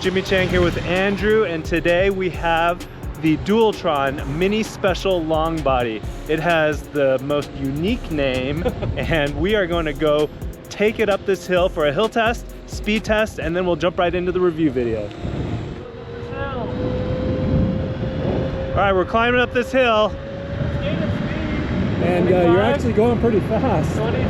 Jimmy Chang here with Andrew, and today we have the Dualtron Mini Special Long Body. It has the most unique name, and we are going to go take it up this hill for a hill test, speed test, and then we'll jump right into the review video. All right, we're climbing up this hill. And you're actually going pretty fast. 26.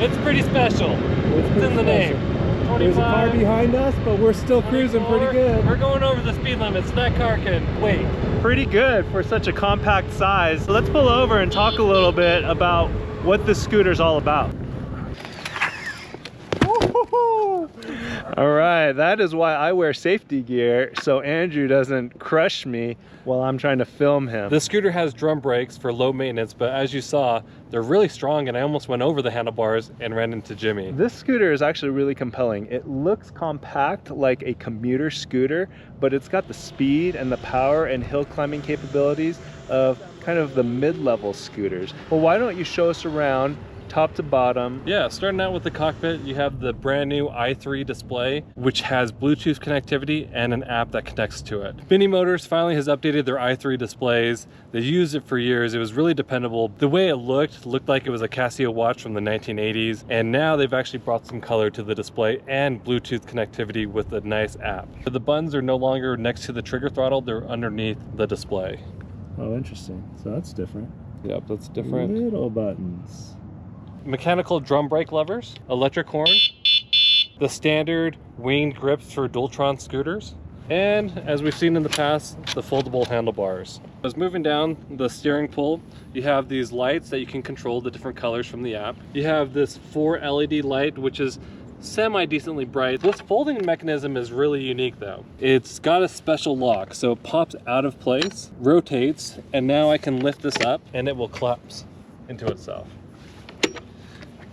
It's pretty special. It's in the name. 25. There's a car behind us, but we're still cruising pretty good. We're going over the speed limit, so that car can wait. Pretty good for such a compact size. So let's pull over and talk a little bit about what this scooter's all about. All right, that is why I wear safety gear, so Andrew doesn't crush me while I'm trying to film him. The scooter has drum brakes for low maintenance, but as you saw, they're really strong, and I almost went over the handlebars and ran into Jimmy. This scooter is actually really compelling. It looks compact like a commuter scooter, but it's got the speed and the power and hill climbing capabilities of kind of the mid-level scooters. Well, why don't you show us around top to bottom? Yeah, starting out with the cockpit, you have the brand new i3 display, which has Bluetooth connectivity and an app that connects to it. Mini Motors finally has updated their i3 displays. They used it for years. It was really dependable. The way it looked like it was a Casio watch from the 1980s, and now they've actually brought some color to the display and Bluetooth connectivity with a nice app. The buttons are no longer next to the trigger throttle, they're underneath the display. Oh, interesting. So that's different. Yep, that's different. Little buttons. Mechanical drum brake levers, electric horn, the standard winged grips for Dualtron scooters, and as we've seen in the past, the foldable handlebars. As moving down the steering pole, you have these lights that you can control the different colors from the app. You have this 4 LED light, which is semi-decently bright. This folding mechanism is really unique though. It's got a special lock, so it pops out of place, rotates, and now I can lift this up and it will collapse into itself.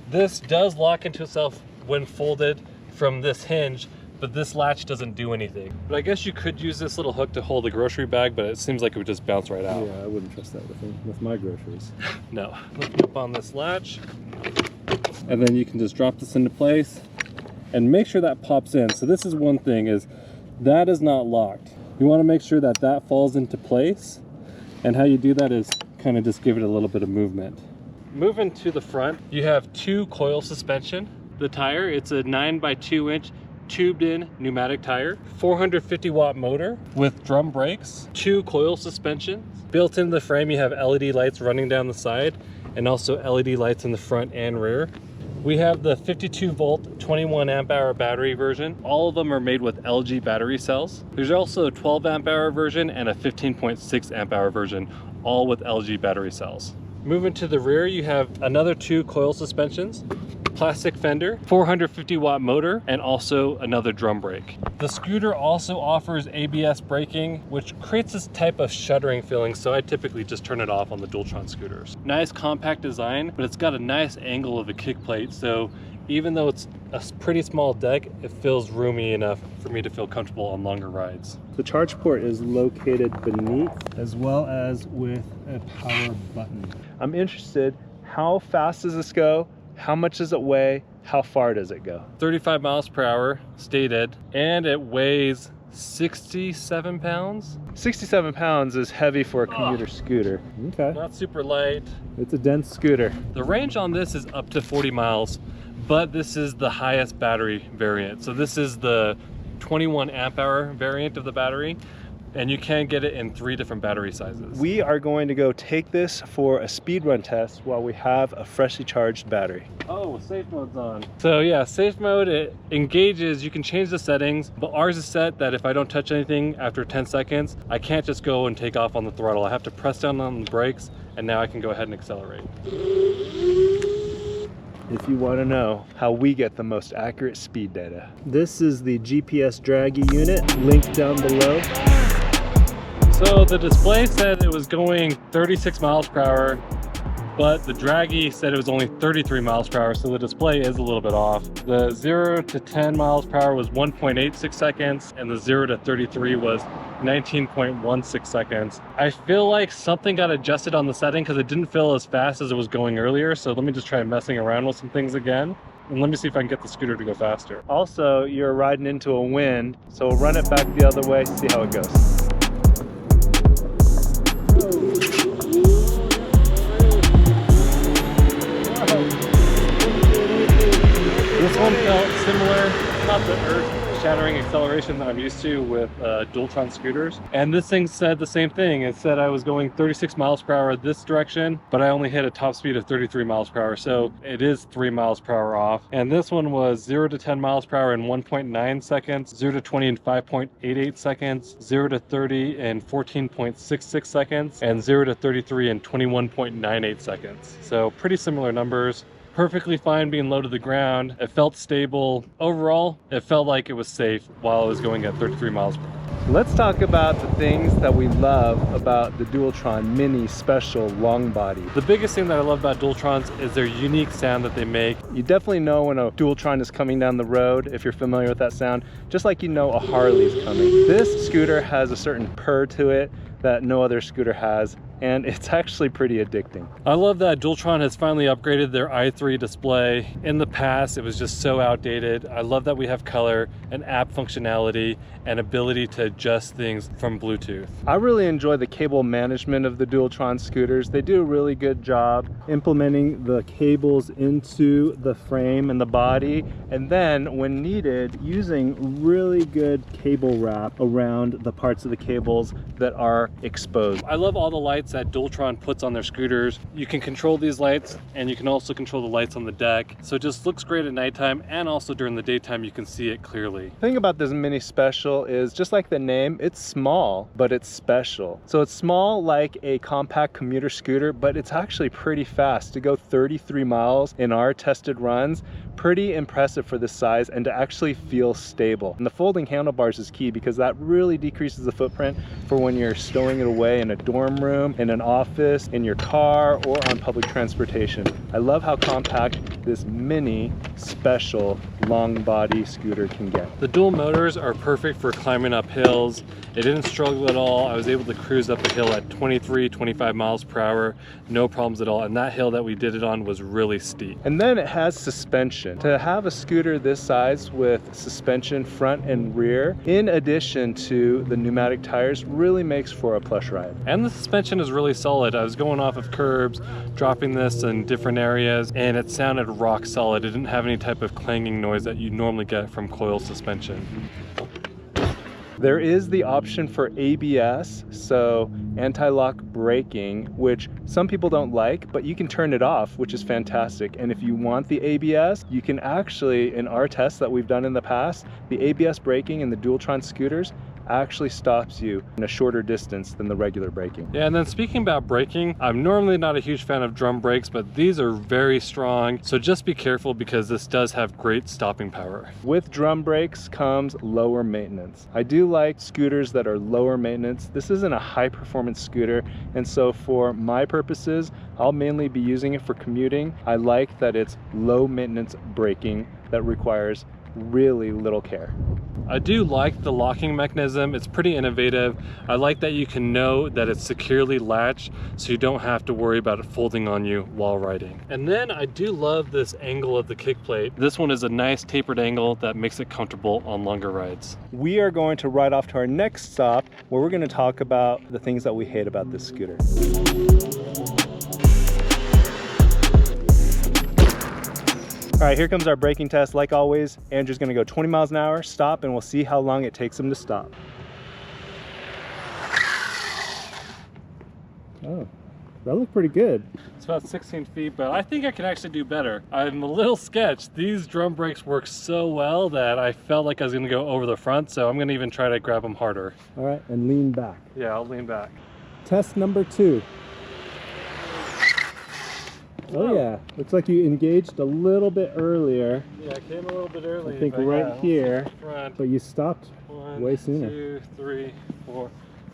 This does lock into itself when folded from this hinge, but this latch doesn't do anything. But I guess you could use this little hook to hold a grocery bag, but it seems like it would just bounce right out. Yeah, I wouldn't trust that with my groceries. No. Lift up on this latch, and then you can just drop this into place and make sure that pops in. So this is one thing, is that is not locked. You want to make sure that that falls into place, and how you do that is kind of just give it a little bit of movement. Moving to the front, you have 2 coil suspension. The tire, it's a 9x2 inch tubed in pneumatic tire, 450 watt motor with drum brakes, 2 coil suspensions. Built into the frame, you have LED lights running down the side and also LED lights in the front and rear. We have the 52 volt 21 amp hour battery version. All of them are made with LG battery cells. There's also a 12 amp hour version and a 15.6 amp hour version, all with LG battery cells. Moving to the rear, you have another 2 coil suspensions, plastic fender, 450 watt motor, and also another drum brake. The scooter also offers ABS braking, which creates this type of shuddering feeling, so I typically just turn it off on the Dualtron scooters. Nice compact design, but it's got a nice angle of a kick plate, so even though it's a pretty small deck, it feels roomy enough for me to feel comfortable on longer rides. The charge port is located beneath, as well as with a power button. I'm interested, how fast does this go? How much does it weigh? How far does it go? 35 miles per hour stated, and it weighs 67 pounds. 67 pounds is heavy for a commuter scooter. Okay. Not super light. It's a dense scooter. The range on this is up to 40 miles, but this is the highest battery variant. So this is the 21 amp hour variant of the battery, and you can get it in 3 different battery sizes. We are going to go take this for a speed run test while we have a freshly charged battery. Oh, safe mode's on. So yeah, safe mode, it engages, you can change the settings, but ours is set that if I don't touch anything after 10 seconds, I can't just go and take off on the throttle. I have to press down on the brakes, and now I can go ahead and accelerate. If you want to know how we get the most accurate speed data. This is the GPS Draggy unit, linked down below. So the display said it was going 36 miles per hour, but the Draggy said it was only 33 miles per hour, so the display is a little bit off. The 0 to 10 miles per hour was 1.86 seconds, and the 0 to 33 was 19.16 seconds. I feel like something got adjusted on the setting because it didn't feel as fast as it was going earlier, so let me just try messing around with some things again. And let me see if I can get the scooter to go faster. Also, you're riding into a wind, so we'll run it back the other way, see how it goes. This one felt similar, not the earth-shattering acceleration that I'm used to with Dualtron scooters. And this thing said the same thing. It said I was going 36 miles per hour this direction, but I only hit a top speed of 33 miles per hour. So it is 3 miles per hour off. And this one was 0 to 10 miles per hour in 1.9 seconds, 0 to 20 in 5.88 seconds, 0 to 30 in 14.66 seconds, and 0 to 33 in 21.98 seconds. So pretty similar numbers. Perfectly fine being low to the ground. It felt stable. Overall, it felt like it was safe while I was going at 33 miles per hour. Let's talk about the things that we love about the Dualtron Mini Special Long Body. The biggest thing that I love about Dualtrons is their unique sound that they make. You definitely know when a Dualtron is coming down the road, if you're familiar with that sound, just like you know a Harley's coming. This scooter has a certain purr to it that no other scooter has, and it's actually pretty addicting. I love that Dualtron has finally upgraded their i3 display. In the past, it was just so outdated. I love that we have color and app functionality and ability to adjust things from Bluetooth. I really enjoy the cable management of the Dualtron scooters. They do a really good job implementing the cables into the frame and the body, and then when needed, using really good cable wrap around the parts of the cables that are exposed. I love all the lights that Dualtron puts on their scooters. You can control these lights, and you can also control the lights on the deck. So it just looks great at nighttime, and also during the daytime you can see it clearly. The thing about this Mini Special is, just like the name, it's small, but it's special. So it's small like a compact commuter scooter, but it's actually pretty fast. To go 33 miles in our tested runs, pretty impressive for this size and to actually feel stable. And the folding handlebars is key because that really decreases the footprint for when you're stowing it away in a dorm room, in an office, in your car, or on public transportation. I love how compact this Mini Special long body scooter can get. The dual motors are perfect for climbing up hills. It didn't struggle at all. I was able to cruise up a hill at 23-25 miles per hour, no problems at all. And that hill that we did it on was really steep. And then it has suspension. To have a scooter this size with suspension front and rear, in addition to the pneumatic tires, really makes for a plush ride. And the suspension is really solid. I was going off of curbs, dropping this in different areas, and it sounded rock solid. It didn't have any type of clanging noise that you normally get from coil suspension. There is the option for ABS, so anti-lock braking, which some people don't like, but you can turn it off, which is fantastic. And if you want the ABS, you can actually, in our tests that we've done in the past, the ABS braking in the Dualtron scooters actually stops you in a shorter distance than the regular braking. Yeah, and then speaking about braking, I'm normally not a huge fan of drum brakes, but these are very strong. So just be careful because this does have great stopping power. With drum brakes comes lower maintenance. I do like scooters that are lower maintenance. This isn't a high performance scooter, and so for my purposes, I'll mainly be using it for commuting. I like that it's low maintenance braking that requires really little care. I do like the locking mechanism. It's pretty innovative. I like that you can know that it's securely latched so you don't have to worry about it folding on you while riding. And then I do love this angle of the kick plate. This one is a nice tapered angle that makes it comfortable on longer rides. We are going to ride off to our next stop where we're going to talk about the things that we hate about this scooter. All right, here comes our braking test. Like always, Andrew's gonna go 20 miles an hour, stop, and we'll see how long it takes him to stop. Oh, that looked pretty good. It's about 16 feet, but I think I can actually do better. I'm a little sketched. These drum brakes work so well that I felt like I was gonna go over the front, so I'm gonna even try to grab them harder. All right, and lean back. Yeah, I'll lean back. Test number 2. Oh yeah, looks like you engaged a little bit earlier. Yeah, I came a little bit early. I think right here, but you stopped 1, way sooner. 2, 3, 4,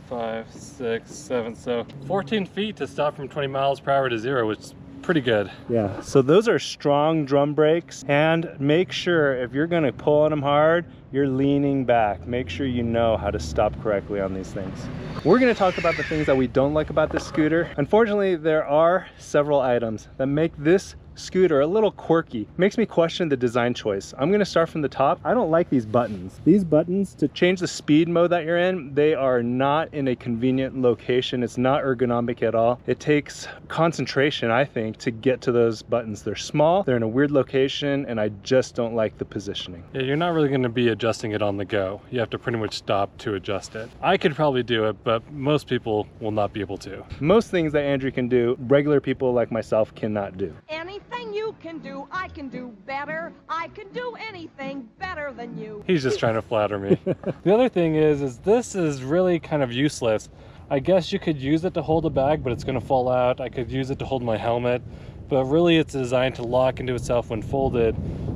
5, 6, 7. So 14 feet to stop from 20 miles per hour to 0, which is pretty good. Yeah, so those are strong drum brakes, and make sure if you're gonna pull on them hard, you're leaning back. Make sure you know how to stop correctly on these things. We're gonna talk about the things that we don't like about this scooter. Unfortunately, there are several items that make this scooter a little quirky. Makes me question the design choice. I'm gonna start from the top. I don't like these buttons. These buttons to change the speed mode that you're in, they are not in a convenient location. It's not ergonomic at all. It takes concentration, I think, to get to those buttons. They're small, they're in a weird location, and I just don't like the positioning. Yeah, you're not really gonna be adjusting it on the go. You have to pretty much stop to adjust it. I could probably do it, but most people will not be able to. Most things that Andrew can do, regular people like myself cannot do. Anything you can do, I can do better. I can do anything better than you. He's just trying to flatter me. The other thing is this is really kind of useless. I guess you could use it to hold a bag, but it's gonna fall out. I could use it to hold my helmet, but really it's designed to lock into itself when folded.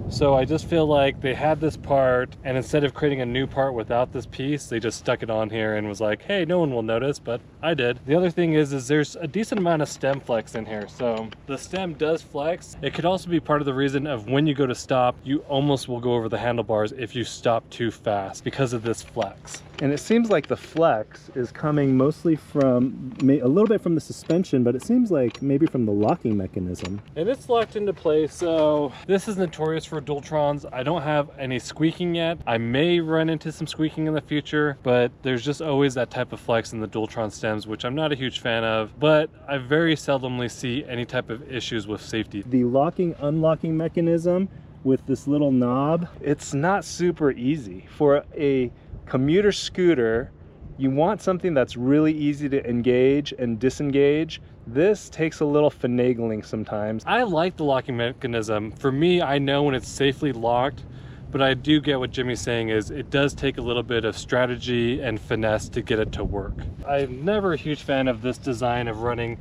So I just feel like they had this part, and instead of creating a new part without this piece, they just stuck it on here and was like, hey, no one will notice, but I did. The other thing is there's a decent amount of stem flex in here. So the stem does flex. It could also be part of the reason of when you go to stop, you almost will go over the handlebars if you stop too fast because of this flex. And it seems like the flex is coming mostly from, a little bit from the suspension, but it seems like maybe from the locking mechanism. And it's locked into place, so this is notorious for Dualtrons. I don't have any squeaking yet. I may run into some squeaking in the future, but there's just always that type of flex in the Dualtron stems, which I'm not a huge fan of, but I very seldomly see any type of issues with safety. The locking, unlocking mechanism with this little knob, it's not super easy. For a commuter scooter, you want something that's really easy to engage and disengage. This takes a little finagling sometimes. I like the locking mechanism. For me, I know when it's safely locked, but I do get what Jimmy's saying is it does take a little bit of strategy and finesse to get it to work. I'm never a huge fan of this design of running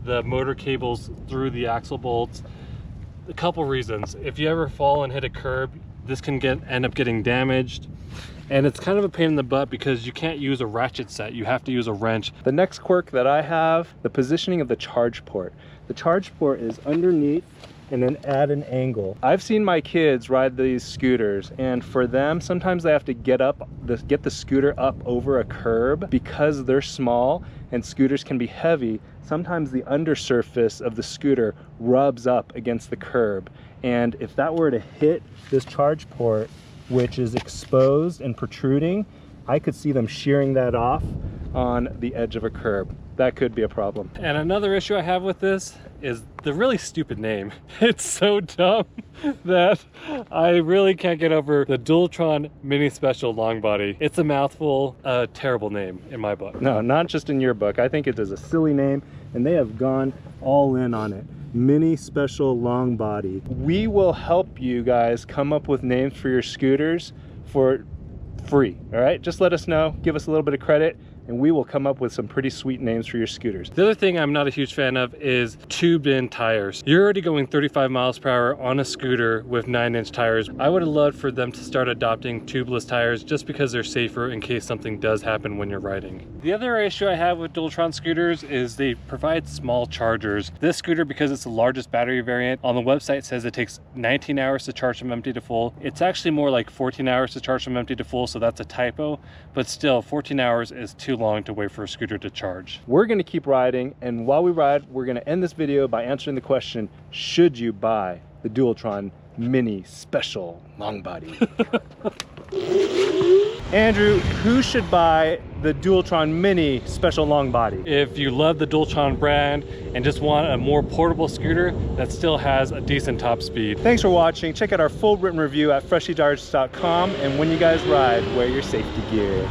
the motor cables through the axle bolts. A couple reasons. If you ever fall and hit a curb, this can end up getting damaged. And it's kind of a pain in the butt because you can't use a ratchet set. You have to use a wrench. The next quirk that I have, the positioning of the charge port. The charge port is underneath and then at an angle. I've seen my kids ride these scooters, and for them, sometimes they have to get the scooter up over a curb because they're small and scooters can be heavy. Sometimes the undersurface of the scooter rubs up against the curb. And if that were to hit this charge port, which is exposed and protruding, I could see them shearing that off on the edge of a curb. That could be a problem. And another issue I have with this is the really stupid name. It's so dumb that I really can't get over the Dualtron Mini Special Long Body. It's a mouthful, a terrible name in my book. No, not just in your book. I think it is a silly name, and they have gone all in on it. Mini Special Long Body. We will help you guys come up with names for your scooters for free, all right? Just let us know, give us a little bit of credit, and we will come up with some pretty sweet names for your scooters. The other thing I'm not a huge fan of is tubed in tires. You're already going 35 miles per hour on a scooter with 9-inch tires. I would have loved for them to start adopting tubeless tires just because they're safer in case something does happen when you're riding. The other issue I have with Dualtron scooters is they provide small chargers. This scooter, because it's the largest battery variant, on the website says it takes 19 hours to charge from empty to full. It's actually more like 14 hours to charge from empty to full, so that's a typo, but still 14 hours is too long to wait for a scooter to charge. We're gonna keep riding, and while we ride, we're gonna end this video by answering the question, should you buy the Dualtron Mini Special Long Body? Andrew, who should buy the Dualtron Mini Special Long Body? If you love the Dualtron brand and just want a more portable scooter that still has a decent top speed. Thanks for watching. Check out our full written review at freshlydarts.com, and when you guys ride, wear your safety gear.